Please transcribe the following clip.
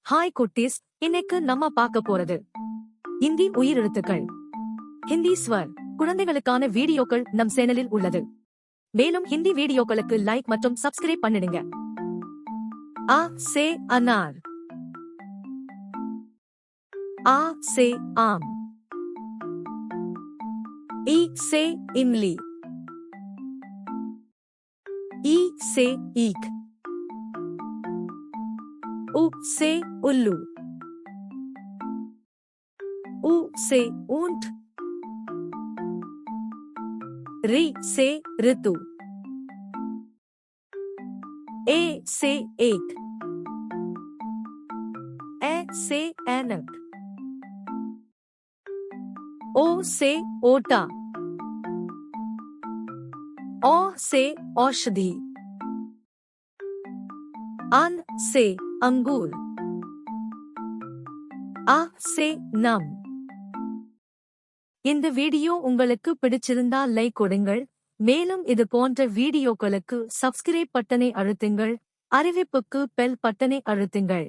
Hi குட்டீஸ், இன்னைக்கு நம்ம பார்க்க போறது இந்தி உயிரெழுத்துக்கள். ஹிந்தி ஸ்வர் குழந்தைகளுக்கான வீடியோக்கள் நம் சேனலில் உள்ளது. மேலும் ஹிந்தி வீடியோக்களுக்கு லைக் மற்றும் சப்ஸ்கிரைப் பண்ணிடுங்க. आ से अनार, आ से आम, ई से इमली, ई से ईख, उ से उल्लू, ऊ से ऊंट, री से ऋतु, ए से एक, ए से ऐनक, ओ से ओटा, औ से औषधि, अन से अंगूर, आ से नम. இந்த வீடியோ உங்களுக்கு பிடிச்சிருந்தா லைக் கொடுங்கள். மேலும் இது போன்ற வீடியோக்களுக்கு சப்ஸ்கிரைப் பட்டனை அழுத்துங்கள். அறிவிப்புக்கு பெல் பட்டனை அழுத்துங்கள்.